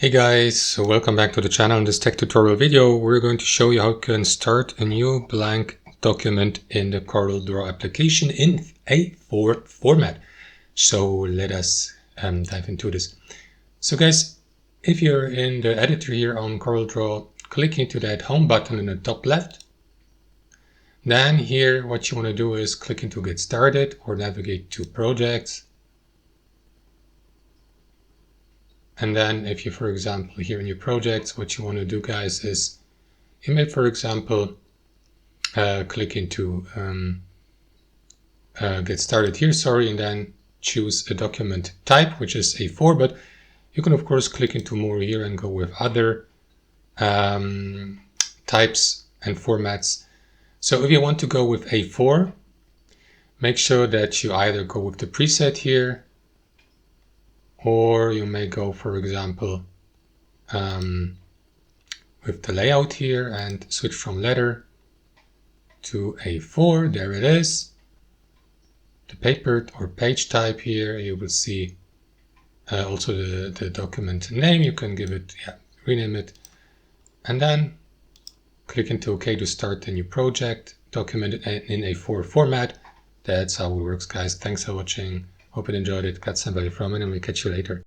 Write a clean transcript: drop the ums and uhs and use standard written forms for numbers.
Hey guys, so welcome back to the channel. In this tech tutorial video, we're going to show you how you can start a new blank document in the CorelDRAW application in A4 format. So let us dive into this. So guys, if you're in the editor here on CorelDRAW, click into that home button in the top left. Then here, what you want to do is click into Get Started or navigate to Projects. And then if you, for example, here in your projects, what you want to do, guys, is you may, for example, click into Get Started here, and then choose a document type, which is A4, but you can, of course, click into more here and go with other types and formats. So if you want to go with A4, make sure that you either go with the preset here, or you may go, for example, with the layout here and switch from letter to A4. There it is. The paper or page type here, you will see also the document name. You can give it, rename it, and then click into OK to start the new project, document in A4 format. That's how it works, guys. Thanks for watching. Hope you enjoyed it, got some value from it, and we'll catch you later.